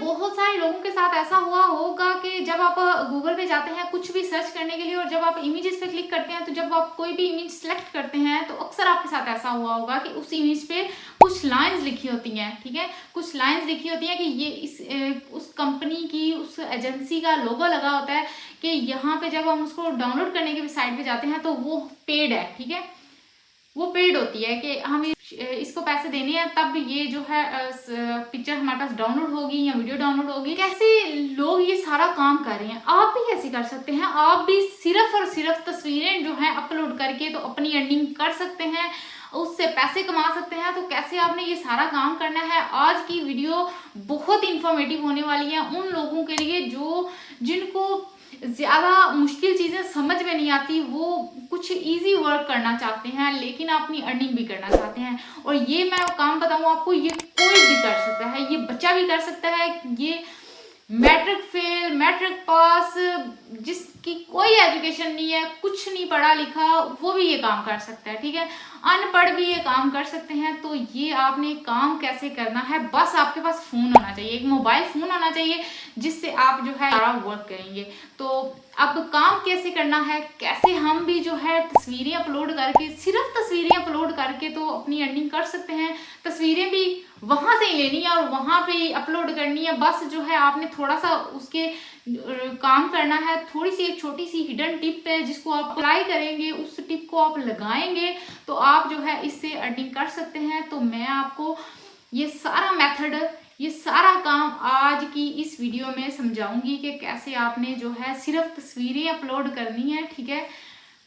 बहुत सारे लोगों के साथ ऐसा हुआ होगा कि जब आप गूगल पे जाते हैं कुछ भी सर्च करने के लिए और जब आप इमेजेस पे क्लिक करते हैं तो जब आप कोई भी इमेज सेलेक्ट करते हैं तो अक्सर आपके साथ ऐसा हुआ होगा कि उस इमेज पे कुछ लाइंस लिखी होती हैं, ठीक है, कुछ लाइंस लिखी होती हैं कि ये उस कंपनी की, उस एजेंसी का लोगो लगा होता है कि यहाँ पे जब हम उसको डाउनलोड करने के साइट पे जाते हैं तो वो पेड है, ठीक है, वो पेड होती है कि हम इसको पैसे देने हैं तब ये जो है पिक्चर हमारे पास डाउनलोड होगी या वीडियो डाउनलोड होगी। कैसे लोग ये सारा काम कर रहे हैं, आप भी कैसे कर सकते हैं? आप भी सिर्फ और सिर्फ तस्वीरें जो है अपलोड करके तो अपनी अर्निंग कर सकते हैं, उससे पैसे कमा सकते हैं। तो कैसे आपने ये सारा काम करना है, आज की वीडियो बहुत इंफॉर्मेटिव होने वाली है उन लोगों के लिए जिनको ज्यादा मुश्किल चीजें समझ में नहीं आती, वो कुछ इजी वर्क करना चाहते हैं लेकिन अपनी अर्निंग भी करना चाहते हैं। और ये मैं काम बताऊं आपको, ये कोई भी कर सकता है, ये बच्चा भी कर सकता है, ये मैट्रिक फेल, मैट्रिक पास, जिसकी कोई एजुकेशन नहीं है, कुछ नहीं पढ़ा लिखा, वो भी ये काम कर सकता है, ठीक है, अनपढ़ भी ये काम कर सकते हैं। तो ये आपने काम कैसे करना है, बस आपके पास फोन होना चाहिए, एक मोबाइल फोन होना चाहिए जिससे आप जो है सारा वर्क करेंगे। तो अब काम कैसे करना है, कैसे हम भी जो है तस्वीरें अपलोड करके, सिर्फ तस्वीरें अपलोड करके तो अपनी अर्निंग कर सकते हैं। तस्वीरें भी वहां से ही लेनी है और वहां पे अपलोड करनी है, बस जो है आपने थोड़ा सा उसके काम करना है। थोड़ी सी एक छोटी सी हिडन टिप है जिसको आप अप्लाई करेंगे, उस टिप को आप लगाएंगे तो आप जो है इससे अर्निंग कर सकते हैं। तो मैं आपको ये सारा मेथड, ये सारा काम आज की इस वीडियो में समझाऊंगी कि कैसे आपने जो है सिर्फ तस्वीरें अपलोड करनी है, ठीक है,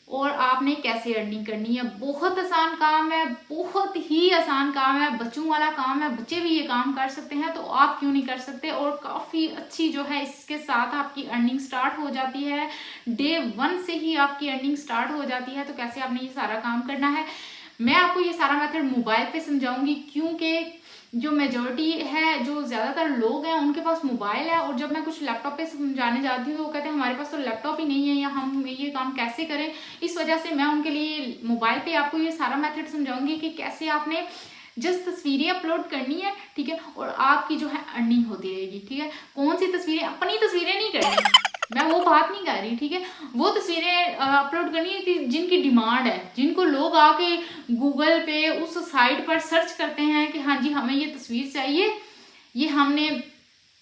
और आपने कैसे अर्निंग करनी है। बहुत आसान काम है, बहुत ही आसान काम है, बच्चों वाला काम है, बच्चे भी ये काम कर सकते हैं, तो आप क्यों नहीं कर सकते। और काफ़ी अच्छी जो है इसके साथ आपकी अर्निंग स्टार्ट हो जाती है, डे 1 से ही आपकी अर्निंग स्टार्ट हो जाती है। तो कैसे आपने ये सारा काम करना है, मैं आपको ये सारा मेथड मोबाइल पे समझाऊंगी, क्योंकि जो मेजोरिटी है, जो ज़्यादातर लोग हैं उनके पास मोबाइल है, और जब मैं कुछ लैपटॉप पे समझाने जाती हूँ तो वो कहते हैं हमारे पास तो लैपटॉप ही नहीं है, या हम ये काम कैसे करें। इस वजह से मैं उनके लिए मोबाइल पे आपको ये सारा मेथड समझाऊंगी कि कैसे आपने जस्ट तस्वीरें अपलोड करनी है, ठीक है, और आपकी जो है अर्निंग होती रहेगी, ठीक है। कौन सी तस्वीरें, अपनी तस्वीरें नहीं करनी, मैं वो बात नहीं कर रही, ठीक है, वो तस्वीरें अपलोड करनी है कि जिनकी डिमांड है, जिनको लोग आके गूगल पे उस साइट पर सर्च करते हैं कि हाँ जी हमें ये तस्वीर चाहिए। ये हमने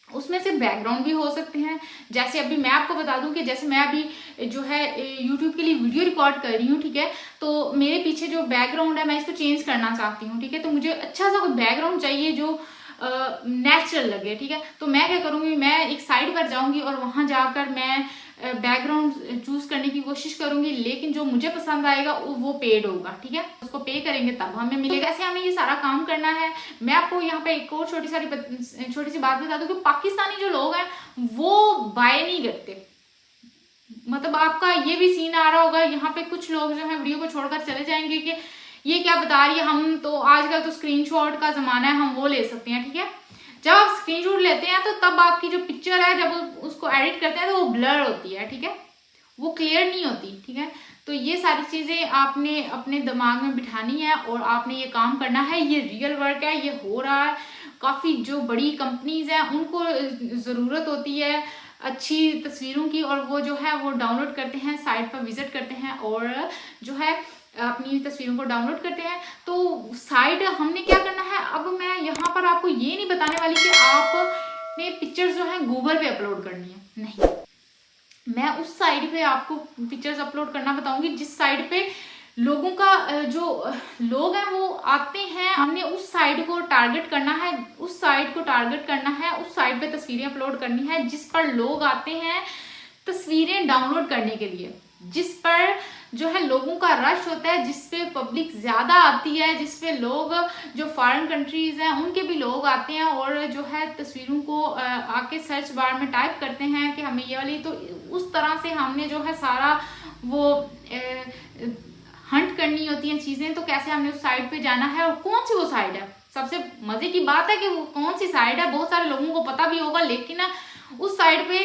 उसमें से बैकग्राउंड भी हो सकते हैं, जैसे अभी मैं आपको बता दूं कि जैसे मैं अभी जो है यूट्यूब के लिए वीडियो रिकॉर्ड कर रही हूँ, ठीक है, तो मेरे पीछे जो बैकग्राउंड है मैं इसको चेंज करना चाहती हूँ, ठीक है, तो मुझे अच्छा सा कोई बैकग्राउंड चाहिए जो नेचुरल लगे, ठीक है। तो मैं क्या करूँगी, मैं एक साइड पर जाऊँगी और वहाँ जाकर मैं बैकग्राउंड चूज करने की कोशिश करूंगी, लेकिन जो मुझे पसंद आएगा वो पेड होगा, ठीक है, उसको पे करेंगे तब हमें मिलेगा। ऐसे हमें ये सारा काम करना है। मैं आपको यहाँ पे एक और छोटी सी बात बता दूं कि पाकिस्तानी जो लोग हैं वो बाय नहीं करते, मतलब आपका ये भी सीन आ रहा होगा, यहाँ पे कुछ लोग जो है वीडियो को छोड़कर चले जाएंगे कि ये क्या बता रही है, हम तो आजकल तो स्क्रीनशॉट का जमाना है, हम वो ले सकते हैं, ठीक है। जब आप स्क्रीनशॉट लेते हैं तो तब आपकी जो पिक्चर है जब उसको एडिट करते हैं तो वो ब्लर होती है, ठीक है, वो क्लियर नहीं होती, ठीक है। तो ये सारी चीजें आपने अपने दिमाग में बिठानी है और आपने ये काम करना है। ये रियल वर्क है, ये हो रहा है। काफी जो बड़ी कंपनीज हैं उनको जरूरत होती है अच्छी तस्वीरों की, और वो जो है वो डाउनलोड करते हैं, साइट पर विजिट करते हैं और जो है अपनी तस्वीरों को डाउनलोड करते हैं। तो साइट हमने क्या करना है, अब मैं यहाँ पर आपको ये नहीं बताने वाली कि आपने पिक्चर्स जो है गूगल पे अपलोड करनी है, नहीं, मैं उस साइट पे आपको पिक्चर्स अपलोड करना बताऊंगी जिस साइट पे लोगों का जो लोग हैं वो आते हैं। हमने उस साइट को टारगेट करना है, उस साइट को टारगेट करना है, उस साइट पे तस्वीरें अपलोड करनी है जिस पर लोग आते हैं तस्वीरें डाउनलोड करने के लिए, जिस पर जो है लोगों का रश होता है, जिस पे पब्लिक ज्यादा आती है, जिस पे लोग जो फॉरेन कंट्रीज हैं उनके भी लोग आते हैं और जो है तस्वीरों को आके सर्च बार में टाइप करते हैं कि हमें ये वाली। तो उस तरह से हमने जो है सारा वो हंट करनी होती हैं चीजें। तो कैसे हमने उस साइट पे जाना है और कौन सी वो साइट है। सबसे मजे की बात है कि वो कौन सी साइट है बहुत सारे लोगों को पता भी होगा, लेकिन उस साइट पे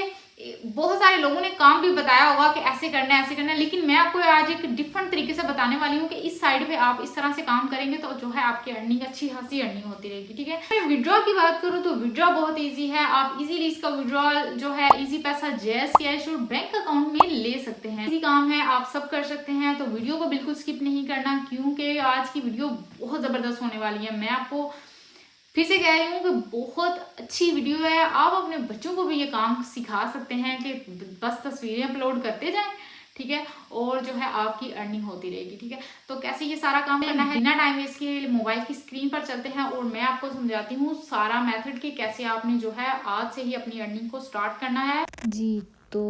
बहुत सारे लोगों ने काम भी बताया होगा कि ऐसे करना है ऐसे करना है, लेकिन मैं आपको आज एक डिफरेंट तरीके से बताने वाली हूँ कि इस साइड पे आप इस तरह से काम करेंगे तो जो है आपकी अर्निंग अच्छी खासी अर्निंग होती रहेगी। ठीक है, मैं विड्रॉ की बात करूँ तो विड्रॉ बहुत ईजी है। आप इजीली इसका विड्रॉल जो है इजी पैसा जैस कैश और बैंक अकाउंट में ले सकते हैं। इजी काम है, आप सब कर सकते हैं। तो वीडियो को बिल्कुल स्किप नहीं करना, क्योंकि आज की वीडियो बहुत जबरदस्त होने वाली है। मैं आपको फिर से कह रही हूँ कि बहुत अच्छी वीडियो है। आप अपने बच्चों को भी ये काम सिखा सकते हैं कि बस तस्वीरें अपलोड करते जाएं, ठीक है, और जो है आपकी अर्निंग होती रहेगी। ठीक है, तो कैसे ये सारा काम करना है, बिना टाइम वेस्ट के मोबाइल की स्क्रीन पर चलते हैं और मैं आपको समझाती हूँ सारा मेथड कि कैसे आपने जो है आज से ही अपनी अर्निंग को स्टार्ट करना है जी। तो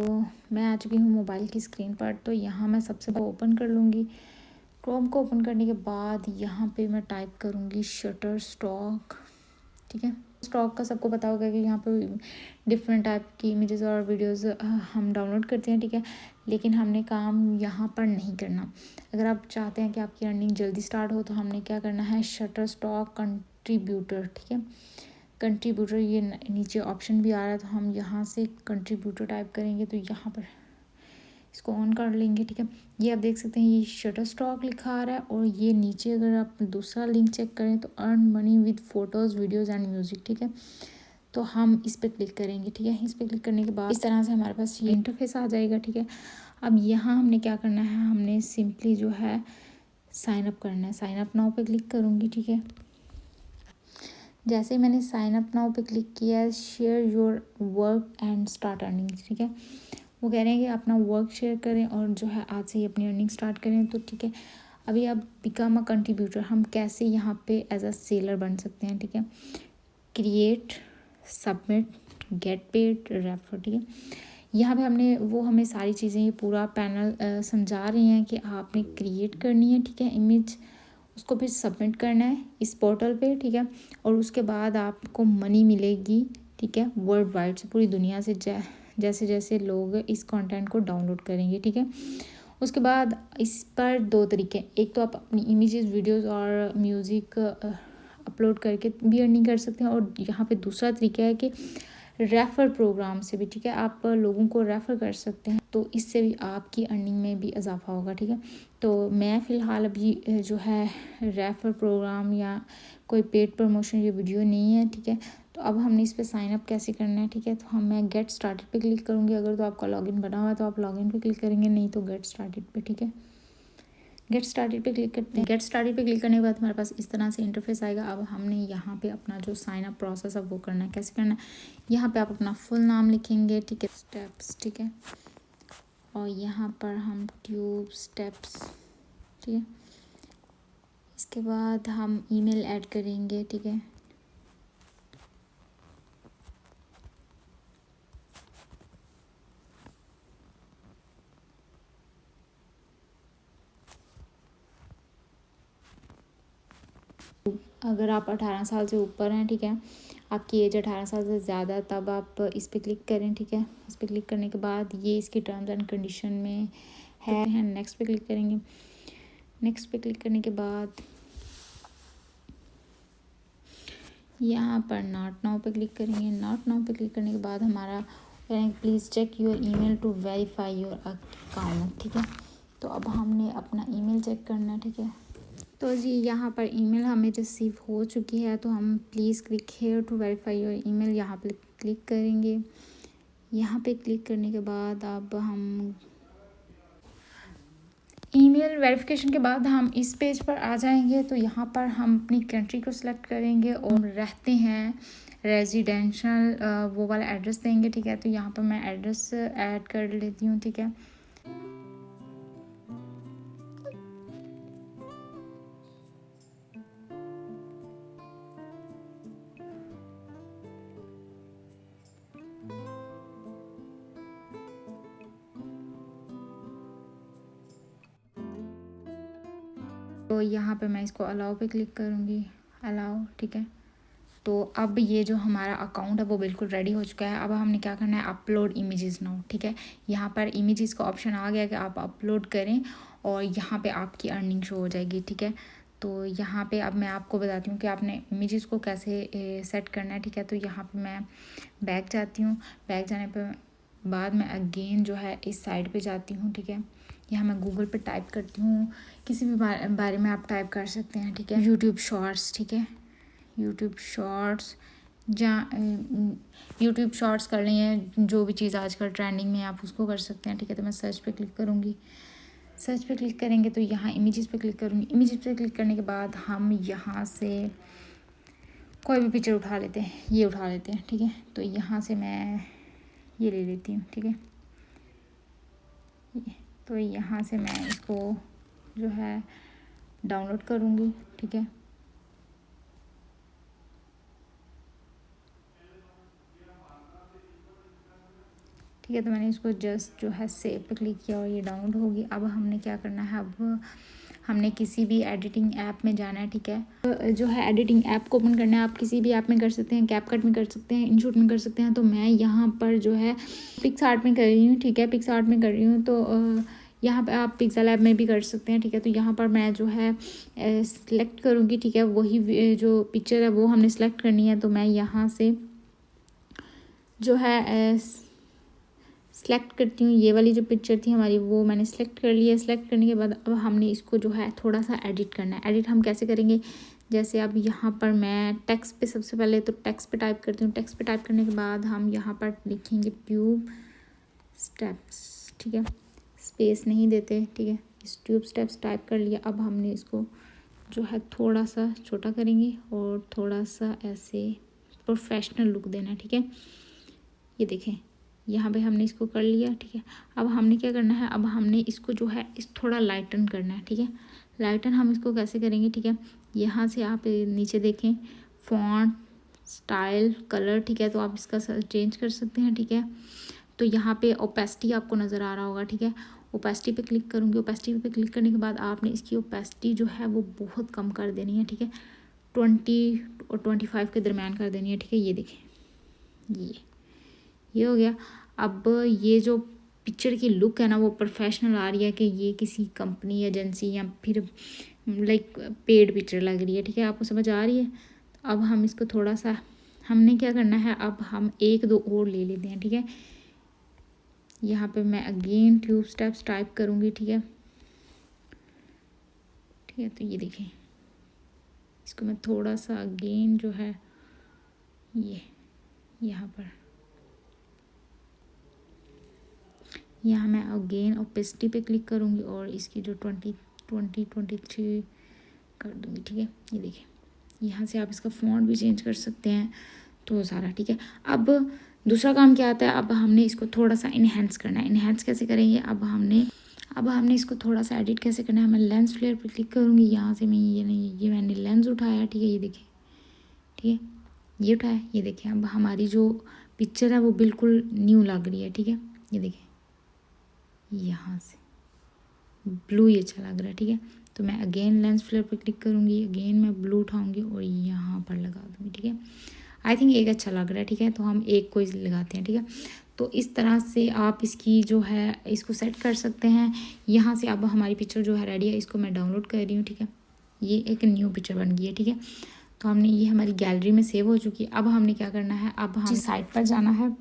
मैं आ चुकी हूँ मोबाइल की स्क्रीन पर। तो यहाँ मैं सबसे पहले ओपन कर लूँगी। क्रोम को ओपन करने के बाद यहाँ पे मैं टाइप करूँगी शटर स्टॉक। ठीक है, स्टॉक का सबको पता होगा कि यहाँ पे डिफरेंट टाइप की इमेजेस और वीडियोस हम डाउनलोड करते हैं। ठीक है, लेकिन हमने काम यहाँ पर नहीं करना। अगर आप चाहते हैं कि आपकी अर्निंग जल्दी स्टार्ट हो तो हमने क्या करना है, शटर स्टॉक कंट्रीब्यूटर। ठीक है, कंट्रीब्यूटर ये नीचे ऑप्शन भी आ रहा है, तो हम यहाँ से कंट्रीब्यूटर टाइप करेंगे तो यहाँ पर इसको ऑन कर लेंगे। ठीक है, ये आप देख सकते हैं ये शटर स्टॉक लिखा आ रहा है और ये नीचे अगर आप दूसरा लिंक चेक करें तो earn money with photos videos and music. ठीक है, तो हम इस पर क्लिक करेंगे। ठीक है, इस पर क्लिक करने के बाद इस तरह से हमारे पास ये इंटरफेस आ जाएगा। ठीक है, अब यहाँ हमने क्या करना है, हमने सिंपली जो है साइन अप करना है। साइन अप नाउ पे क्लिक करूँगी। ठीक है, जैसे मैंने साइन अप नाउ पे क्लिक किया है, share your work and start earning. ठीक है, वो कह रहे हैं कि अपना वर्क शेयर करें और जो है आज से ही अपनी अर्निंग स्टार्ट करें। तो ठीक है, अभी आप बिकम अ कंट्रीब्यूटर, हम कैसे यहाँ पे एज अ सेलर बन सकते हैं। ठीक है, create, submit, get paid, refer. ठीक है, यहाँ पे हमने वो हमें सारी चीज़ें ये पूरा पैनल समझा रही हैं कि आपने क्रिएट करनी है। ठीक है, इमेज, उसको फिर सबमिट करना है इस पोर्टल पे। ठीक है, और उसके बाद आपको मनी मिलेगी। ठीक है, वर्ल्ड वाइड से, पूरी दुनिया से, जैसे जैसे लोग इस कंटेंट को डाउनलोड करेंगे। ठीक है, उसके बाद इस पर दो तरीके, एक तो आप अपनी इमेजेस, वीडियोस और म्यूज़िक अपलोड करके भी अर्निंग कर सकते हैं, और यहाँ पे दूसरा तरीका है कि रेफ़र प्रोग्राम से भी। ठीक है, आप लोगों को रेफ़र कर सकते हैं, तो इससे भी आपकी अर्निंग में भी इजाफा होगा। ठीक है, तो मैं फ़िलहाल अभी जो है रेफ़र प्रोग्राम या कोई पेड प्रमोशन ये वीडियो नहीं है। ठीक है, तो अब हमने इस पर साइन अप कैसे करना है। ठीक है, तो मैं गेट स्टार्टेड पे क्लिक करूँगी। अगर तो आपका लॉगिन बना हुआ है तो आप लॉगिन पे क्लिक करेंगे, नहीं तो गेट स्टार्टेड पे। ठीक है, गेट स्टार्टेड पे क्लिक करते हैं। गेट स्टार्टेड पे क्लिक करने के बाद हमारे पास इस तरह से इंटरफेस आएगा। अब हमने यहाँ पे अपना जो साइन अप प्रोसेस है वो करना है। कैसे करना है, यहाँ पे आप अपना फुल नाम लिखेंगे। ठीक है, स्टेप्स। ठीक है, और यहाँ पर हम ट्यूब स्टेप्स। ठीक है, इसके बाद हम ईमेल ऐड करेंगे। ठीक है, अगर आप 18 साल से ऊपर हैं, ठीक है, आपकी एज 18 साल से ज़्यादा, तब आप इस पर क्लिक करें। ठीक है, इस पर क्लिक करने के बाद ये इसकी टर्म्स एंड कंडीशन में है। नेक्स्ट पे क्लिक करेंगे। नेक्स्ट पे क्लिक करने के बाद यहाँ पर नॉट नाउ पे क्लिक करेंगे। नॉट नाउ पे क्लिक करने के बाद हमारा please check your email to verify your account. ठीक है, तो अब हमने अपना ईमेल चेक करना है। ठीक है, तो जी यहाँ पर ईमेल हमें रिसीव हो चुकी है, तो हम please click here to verify your email, यहाँ पे क्लिक करेंगे। यहाँ पे क्लिक करने के बाद अब हम ईमेल वेरिफिकेशन के बाद हम इस पेज पर आ जाएंगे। तो यहाँ पर हम अपनी कंट्री को सिलेक्ट करेंगे और रहते हैं रेजिडेंशियल वो वाला एड्रेस देंगे। ठीक है, तो यहाँ पर मैं एड्रेस ऐड कर लेती हूँ। ठीक है, तो यहाँ पे मैं इसको अलाउ पे क्लिक करूँगी, अलाउ। ठीक है, तो अब ये जो हमारा अकाउंट है वो बिल्कुल रेडी हो चुका है। अब हमने क्या करना है, अपलोड इमेजेस नाउ। ठीक है, यहाँ पर इमेजेस का ऑप्शन आ गया कि आप अपलोड करें और यहाँ पे आपकी अर्निंग शो हो जाएगी। ठीक है, तो यहाँ पे अब मैं आपको बताती हूँ कि आपने इमेजेस को कैसे सेट करना है। ठीक है, तो यहाँ पे मैं बैक जाती हूँ। बैक जाने पर बाद मैं अगेन जो है इस साइड पे जाती हूँ, ठीक है। यहाँ मैं गूगल पे टाइप करती हूँ, किसी भी बारे में आप टाइप कर सकते हैं, ठीक है। यूट्यूब शॉर्ट्स, ठीक है, यूट्यूब शॉर्ट्स, जहाँ यूट्यूब शॉर्ट्स कर लें, जो भी चीज़ आजकल ट्रेंडिंग में आप उसको कर सकते हैं, ठीक है। तो मैं सर्च पे क्लिक करूँगी, सर्च पे क्लिक करेंगे तो यहाँ इमेजेस पे क्लिक करूँगी। इमेजेस पे क्लिक करने के बाद हम यहाँ से कोई भी पिक्चर उठा लेते हैं, ये उठा लेते हैं, ठीक है। तो यहाँ से मैं ये ले लेती हूँ, ठीक है। तो यहाँ से मैं इसको जो है डाउनलोड करूँगी, ठीक है। ठीक है, तो मैंने इसको जस्ट जो है सेव पे क्लिक किया और ये डाउनलोड होगी। अब हमने क्या करना है, अब हमने किसी भी एडिटिंग ऐप में जाना है, ठीक है। तो जो है एडिटिंग ऐप को ओपन करना है, आप किसी भी ऐप में कर सकते हैं, कैपकट में कर सकते हैं, इनशॉट में कर सकते हैं। तो मैं यहाँ पर जो है पिक्सआर्ट में कर रही हूँ, ठीक है, पिक्सआर्ट में कर रही हूँ। तो यहाँ पे आप पिक्सेल ऐप में भी कर सकते हैं, ठीक है। तो यहाँ पर मैं जो है सिलेक्ट करूँगी, ठीक है, वही जो पिक्चर है वो हमने सेलेक्ट करनी है। तो मैं यहाँ से जो है सेलेक्ट करती हूँ, ये वाली जो पिक्चर थी हमारी वो मैंने सेलेक्ट कर लिया। सेलेक्ट करने के बाद अब हमने इसको जो है थोड़ा सा एडिट करना है। एडिट हम कैसे करेंगे, जैसे अब यहाँ पर मैं टेक्स्ट पे सबसे पहले तो टेक्स्ट पे टाइप करती हूँ। टेक्स्ट पे टाइप करने के बाद हम यहाँ पर लिखेंगे ट्यूब स्टेप्स, ठीक है, स्पेस नहीं देते, ठीक है। इस ट्यूब स्टेप्स टाइप कर लिया। अब हमने इसको जो है थोड़ा सा छोटा करेंगे और थोड़ा सा ऐसे प्रोफेशनल लुक देना है, ठीक है। ये देखें, यहाँ पे हमने इसको कर लिया, ठीक है। अब हमने क्या करना है, अब हमने इसको जो है इस थोड़ा लाइटन करना है, ठीक है। लाइटन हम इसको कैसे करेंगे, ठीक है। यहाँ से आप नीचे देखें फॉन्ट स्टाइल कलर, ठीक है। तो आप इसका चेंज कर सकते हैं, ठीक है। तो यहाँ पे ओपेसिटी आपको नज़र आ रहा होगा, ठीक है। ओपेसिटी पे क्लिक करूँगी। ओपेसिटी पे क्लिक करने के बाद आपने इसकी ओपेसिटी जो है वो बहुत कम कर देनी है, ठीक है। 20 और 25 के दरमियान कर देनी है, ठीक है। ये देखें, ये हो गया। अब ये जो पिक्चर की लुक है ना वो प्रोफेशनल आ रही है, कि ये किसी कंपनी एजेंसी या फिर लाइक पेड पिक्चर लग रही है, ठीक है। आपको समझ आ रही है। तो अब हम इसको थोड़ा सा हमने क्या करना है, अब हम एक दो और ले लेते हैं, ठीक है। यहाँ पे मैं अगेन ट्यूब स्टेप्स टाइप करूँगी, ठीक है, ठीक है। तो ये देखें, इसको मैं थोड़ा सा अगेन जो है ये यहाँ पर यहाँ मैं अगेन ओपेसिटी पे क्लिक करूँगी और इसकी जो 23 कर दूँगी, ठीक है। ये देखिए, यहाँ से आप इसका फ़ॉन्ट भी चेंज कर सकते हैं, तो सारा ठीक है। अब दूसरा काम क्या आता है, अब हमने इसको थोड़ा सा इन्हेंस करना है। इन्हेंस कैसे करेंगे, अब हमने इसको थोड़ा सा एडिट कैसे करना है। मैं लेंस फ्लेयर पर क्लिक करूँगी, यहाँ से मैं ये मैंने लेंस उठाया, ठीक है। ये देखिए, ठीक है, ये उठाया, ये देखिए। अब हमारी जो पिक्चर है वो बिल्कुल न्यू लग रही है, ठीक है। ये देखिए, यहाँ से ब्लू ही अच्छा लग रहा है, ठीक है। तो मैं अगेन लेंस फ्लेयर पर क्लिक करूँगी, अगेन मैं ब्लू उठाऊँगी और यहाँ पर लगा दूँगी, ठीक है। आई थिंक एक अच्छा लग रहा है, ठीक है। तो हम एक को लगाते हैं, ठीक है। तो इस तरह से आप इसकी जो है इसको सेट कर सकते हैं। यहाँ से अब हमारी पिक्चर जो है रेडी है, इसको मैं डाउनलोड कर रही हूँ, ठीक है। ये एक न्यू पिक्चर बन गई है, ठीक है। तो हमने ये हमारी गैलरी में सेव हो चुकी है। अब हमने क्या करना है, अब हम साइट पर जाना है।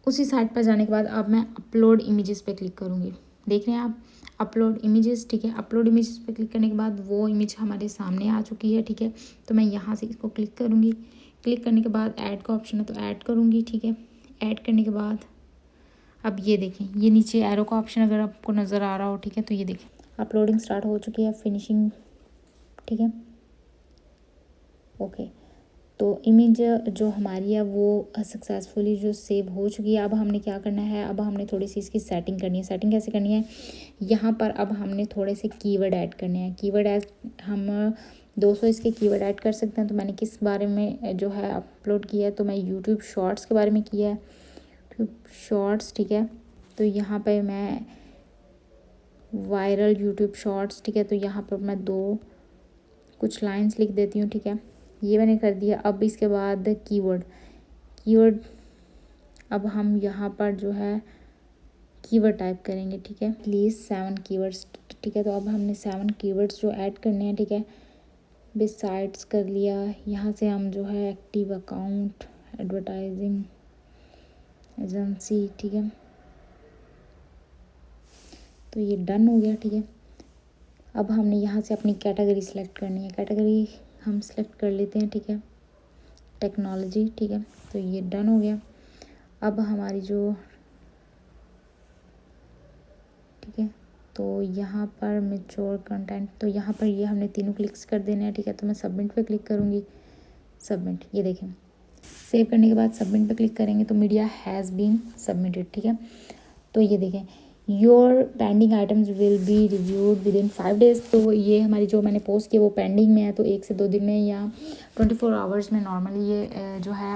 उसी साइट पर जाने के बाद अब मैं अपलोड इमेजेस पे क्लिक करूँगी। देख रहे हैं आप, अपलोड इमेजेस, ठीक है। अपलोड इमेजेस पे क्लिक करने के बाद वो इमेज हमारे सामने आ चुकी है, ठीक है। तो मैं यहाँ से इसको क्लिक करूँगी। क्लिक करने के बाद ऐड का ऑप्शन है तो ऐड करूँगी, ठीक है। ऐड करने के बाद अब ये देखें, ये नीचे एरो का ऑप्शन अगर आपको नज़र आ रहा हो, ठीक है। तो ये देखें, अपलोडिंग स्टार्ट हो चुकी है, फिनिशिंग, ठीक है, ओके। तो इमेज जो हमारी है वो सक्सेसफुली जो सेव हो चुकी है। अब हमने क्या करना है, अब हमने थोड़ी सी इसकी सेटिंग करनी है। सेटिंग कैसे करनी है, यहाँ पर अब हमने थोड़े से कीवर्ड ऐड करने हैं। कीवर्ड ऐड हम 200 इसके कीवर्ड ऐड कर सकते हैं। तो मैंने किस बारे में जो है अपलोड किया है, तो मैं यूट्यूब शॉर्ट्स के बारे में किया है, यूट्यूब शॉर्ट्स, ठीक है। तो यहाँ पर मैं वायरल यूट्यूब शॉर्ट्स, ठीक है। तो यहाँ पर मैं कुछ लाइन्स लिख देती हूँ, ठीक है। ये मैंने कर दिया। अब इसके बाद कीवर्ड अब हम यहाँ पर जो है कीवर्ड टाइप करेंगे, ठीक है। प्लीज़ 7 कीवर्ड्स, ठीक है। तो अब हमने 7 कीवर्ड्स जो ऐड करने हैं, ठीक है। बिसाइड्स कर लिया। यहाँ से हम जो है एक्टिव अकाउंट, एडवर्टाइजिंग, एजेंसी, ठीक है। तो ये डन हो गया, ठीक है। अब हमने यहाँ से अपनी कैटेगरी सेलेक्ट करनी है। कैटेगरी हम सेलेक्ट कर लेते हैं, ठीक है, टेक्नोलॉजी, ठीक है। तो ये डन हो गया। अब हमारी जो, ठीक है, तो यहाँ पर मैच्योर कंटेंट, तो यहाँ पर ये हमने तीनों क्लिक्स कर देने हैं, ठीक है। तो मैं सबमिट पे क्लिक करूँगी। सबमिट, ये देखें, सेव करने के बाद सबमिट पे क्लिक करेंगे तो मीडिया हैज़ बीन सबमिटेड, ठीक है। तो ये देखें, your pending items will be reviewed with in 5 days. तो ये हमारी जो मैंने पोस्ट की वो पेंडिंग में है, तो 1 से 2 दिन में या 24 आवर्स में नॉर्मली ये जो है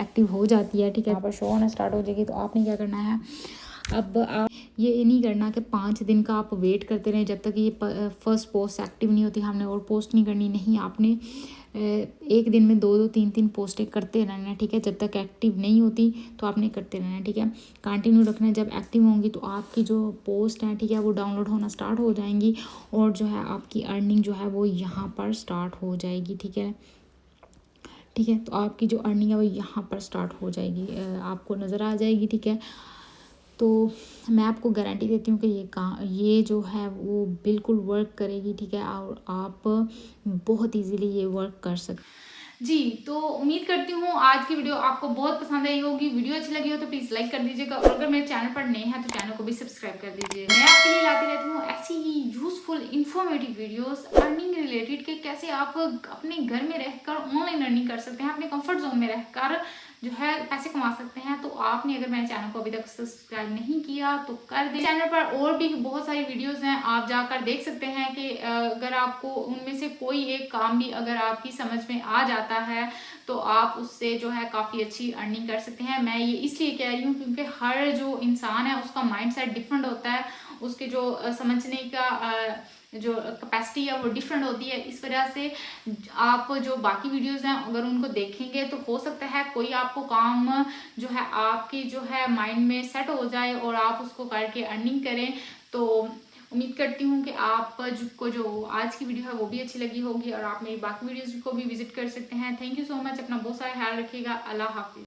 एक्टिव हो जाती है, ठीक है। यहाँ पर शो होना स्टार्ट हो जाएगी। तो आपने क्या करना है, अब आप ये नहीं करना कि 5 दिन का आप वेट करते रहें जब तक ये फर्स्ट पोस्ट एक्टिव नहीं होती, हमने और पोस्ट नहीं करनी, नहीं, आपने एक दिन में 2-2 3-3 पोस्टें करते रहना है, ठीक है। जब तक एक्टिव नहीं होती तो आपने करते रहना है, ठीक है। कंटिन्यू रखना है। जब एक्टिव होंगी तो आपकी जो पोस्ट है, ठीक है, वो डाउनलोड होना स्टार्ट हो जाएंगी और जो है आपकी अर्निंग जो है वो यहाँ पर स्टार्ट हो जाएगी, ठीक है। ठीक है, तो आपकी जो अर्निंग है वो यहाँ पर स्टार्ट हो जाएगी, आपको नज़र आ जाएगी, ठीक है। तो मैं आपको गारंटी देती हूँ कि ये जो है वो बिल्कुल वर्क करेगी, ठीक है, और आप बहुत इजीली ये वर्क कर सकते। जी, तो उम्मीद करती हूँ आज की वीडियो आपको बहुत पसंद आई होगी। वीडियो अच्छी लगी हो तो प्लीज़ लाइक कर दीजिएगा और अगर मेरे चैनल पर नए हैं तो चैनल को भी सब्सक्राइब कर दीजिए। मैं आपके लिए लाती रहती हूँ ऐसी ही useful informative videos earning related के, कैसे आप अपने घर में रहकर ऑनलाइन अर्निंग कर सकते हैं, अपने कंफर्ट जोन में रहकर जो है पैसे कमा सकते हैं। तो आपने अगर मेरे चैनल को अभी तक सब्सक्राइब नहीं किया तो कर दें। चैनल पर और भी बहुत सारी वीडियोस हैं, आप जाकर देख सकते हैं कि अगर आपको उनमें से कोई एक काम भी अगर आपकी समझ में आ जाता है तो आप उससे जो है काफ़ी अच्छी अर्निंग कर सकते हैं। मैं ये इसलिए कह रही हूँ क्योंकि हर जो इंसान है उसका माइंडसेट डिफरेंट होता है, उसके जो समझने का जो कैपेसिटी है वो डिफरेंट होती है। इस वजह से आप जो बाकी वीडियोस हैं अगर उनको देखेंगे तो हो सकता है कोई आपको काम जो है आपकी जो है माइंड में सेट हो जाए और आप उसको करके अर्निंग करें। तो उम्मीद करती हूँ कि आपको जो आज की वीडियो है वो भी अच्छी लगी होगी और आप मेरी बाकी वीडियोस को भी विजिट कर सकते हैं। थैंक यू सो मच, अपना बहुत सारा ख्याल रखिएगा। अल्लाह हाफिज़।